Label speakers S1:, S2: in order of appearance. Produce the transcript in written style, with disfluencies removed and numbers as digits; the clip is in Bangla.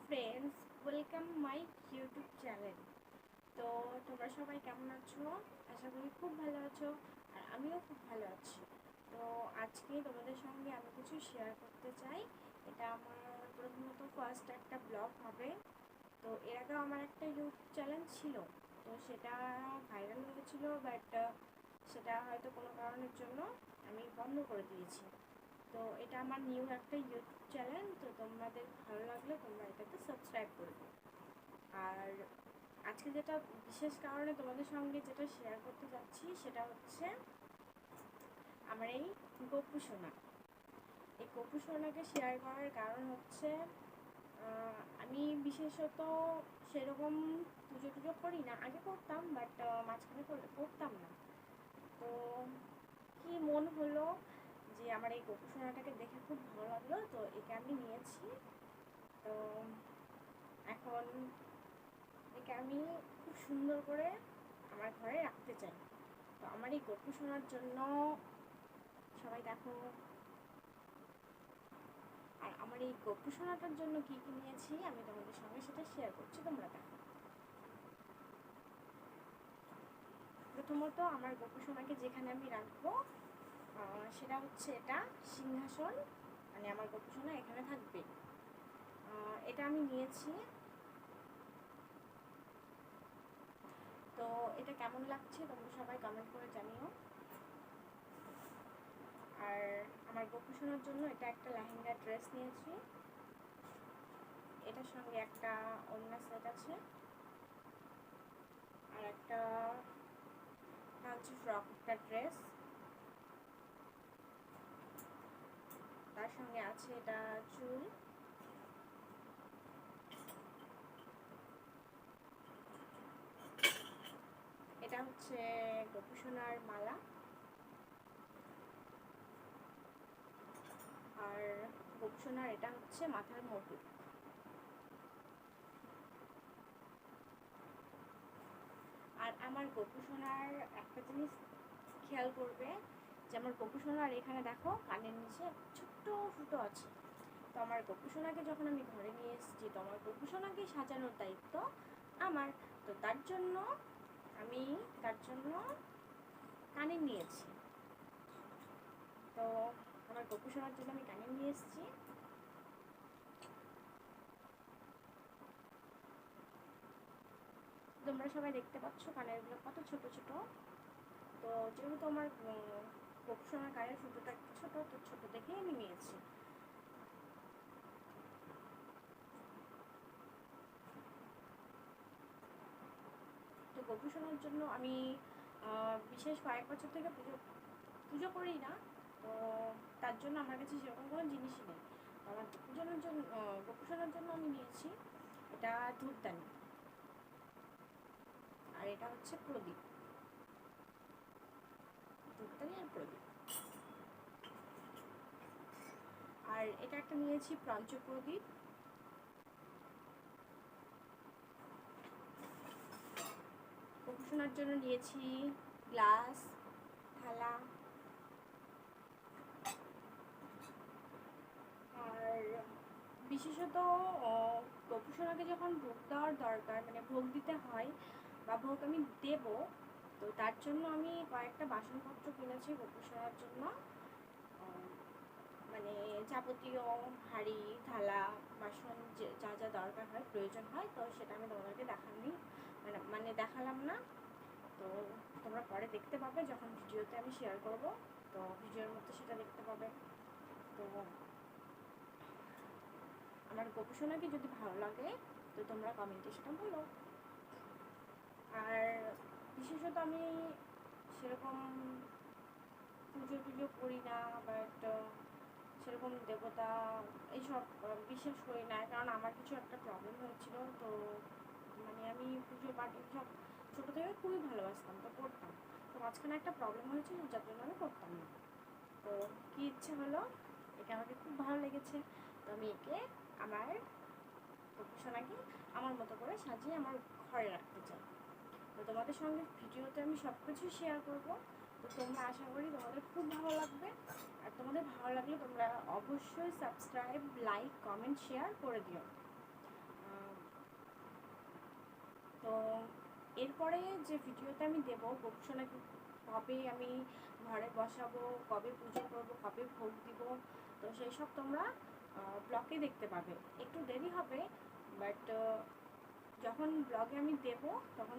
S1: Friends, welcome my YouTube channel. তো তোমরা সবাই কেমন আছো? আশা করি খুব ভালো আছো, আর আমিও খুব ভালো আছি। তো আজকে তোমাদের সঙ্গে আমি কিছু শেয়ার করতে চাই। এটা আমার প্রথমত ফার্স্ট একটা ব্লগ হবে। তো এর আগেও আমার একটা ইউটিউব চ্যানেল ছিল, তো সেটা ভাইরাল হয়েছিল, বাট সেটা হয়তো কোনো কারণের জন্য আমি বন্ধ করে দিয়েছি। তো এটা আমার নিউ একটা ইউটিউব চ্যানেল, তো তোমাদের ভালো লাগলে তোমরা এটাতে সাবস্ক্রাইব করবে। আর আজকে যেটা বিশেষ কারণে তোমাদের সঙ্গে যেটা শেয়ার করতে যাচ্ছি সেটা হচ্ছে আমার এই গপু সোনা। এই গপু সোনাকে শেয়ার করার কারণ হচ্ছে আমি বিশেষত সেরকম পুজো টুজো করি না। আগে করতাম, বাট মাঝখানে করতাম না। তো কি মন হলো যে আমার এই গপু সোনাটাকে দেখে খুব ভালো লাগলো, তো একে আমি নিয়েছি। তো এখন একে আমি খুব সুন্দর করে আমার ঘরে রাখতে চাই। তো আমার এই গপু শোনার জন্য সবাই দেখো, আর আমার এই গপু শোনাটার জন্য কী কী নিয়েছি আমি তোমাদের সঙ্গে সেটা শেয়ার করছি, তোমরা দেখো। প্রথমত আমার গপু সোনাকে যেখানে আমি রাখবো সেটা হচ্ছে এটা সিংহাসন, মানে আমার গপু সোনা এখানে থাকবে। এটা আমি নিয়েছি। তো এটা কেমন লাগছে তোমরা সবাই কমেন্ট করে জানিও। আর আমার গপু সোনার জন্য এটা একটা লেহেঙ্গা ড্রেস নিয়েছি। এটার সঙ্গে একটা ওড়না সেট আছে, আর একটা হচ্ছে ফ্রক একটা ড্রেস। তার সঙ্গে আছে এটা চুল। এটা হচ্ছে গপু সোনার মালা। আর গপু সোনার এটা হচ্ছে মাথার মুকুট। আর আমার গপু সোনার একটা জিনিস খেয়াল করবে, যে আমার গপু সোনার এখানে দেখো কানের নিচে ছোট্ট ফুটো আছে। তো আমার গপু সোনাকে যখন আমি ঘরে নিয়ে এসেছি, তো আমার গপু সোনাকে সাজানোর দায়িত্ব আমার। তো তার জন্য আমি কানের নিয়েছি। তো আমার গপু সোনার জন্য আমি কানের নিয়ে এসেছি। তোমরা সবাই দেখতে পাচ্ছ কানেরগুলো কত ছোট ছোট। তো যেহেতু আমার গপু সোনার কানের ফুটোটা একটু ছোট, তো ছোট দেখেই আমি নিয়েছি। তো গপু সোনার জন্য আমি বিশেষ কয়েক বছর থেকে পুজো করি না। তো তার জন্য আমার কাছে সেরকম কোনো জিনিসই নেই। আমার গপু সোনার জন্য আমি নিয়েছি এটা ধূপদানি, আর এটা হচ্ছে প্রদীপ, ধূপদানি আর প্রদীপ। আর এটা একটা নিয়েছি পঞ্চপ্রদীপ। গপু সোনার জন্য নিয়েছি গ্লাস, থালা। আর বিশেষত গপু সোনাকে যখন ভোগ দেওয়ার দরকার, মানে ভোগ দিতে হয় বা ভোগ আমি দেব, তো তার জন্য আমি কয়েকটা বাসনপত্র কিনেছি গপু সোনার জন্য। মানে যাবতীয় হাঁড়ি, থালা, বাসন যা যা দরকার হয়, প্রয়োজন হয়, তো সেটা আমি তোমাদেরকে মানে দেখালাম না। তো তোমরা পরে দেখতে পাবে যখন ভিডিওতে আমি শেয়ার করব, তো ভিডিওর মধ্যে সেটা দেখতে পাবে। তো আমার গপু সোনাকে যদি ভালো লাগে তো তোমরা কমেন্টে সেটা বলো। আর বিশেষত আমি সেরকম পুজো টুজো করি না, বাট সেরকম দেবতা এইসব বিশ্বাস করি না, কারণ আমার কিছু একটা প্রবলেম হয়েছিল। তো মানে আমি পুজো পাঠ এইসব ছোটো থেকে খুবই ভালোবাসতাম, তো করতাম। তো মাঝখানে একটা প্রবলেম হয়েছিল, যার জন্য আমি করতাম না। তো কী ইচ্ছে হলো, একে আমাকে খুব ভালো লেগেছে, তো আমি একে আমার গপু সোনাকে আমার মতো করে সাজিয়ে আমার ঘরে রাখতে চাই। তো তোমাদের সঙ্গে ভিডিওতে আমি সব কিছু শেয়ার করবো। তো তোমরা আশা করি তোমাদের খুব ভালো লাগবে। আর তোমাদের ভালো লাগলে তোমরা অবশ্যই সাবস্ক্রাইব, লাইক, কমেন্ট, শেয়ার করে দিও। তো এরপরে যে ভিডিওতে আমি দেবো গোপুসোনাকে কবে আমি ঘরে বসাবো, কবে পুজো করব, কবে ভোগ দিব, তো সেই সব তোমরা ব্লগে দেখতে পাবে। একটু দেরি হবে, বাট যখন ব্লগে আমি দেবো তখন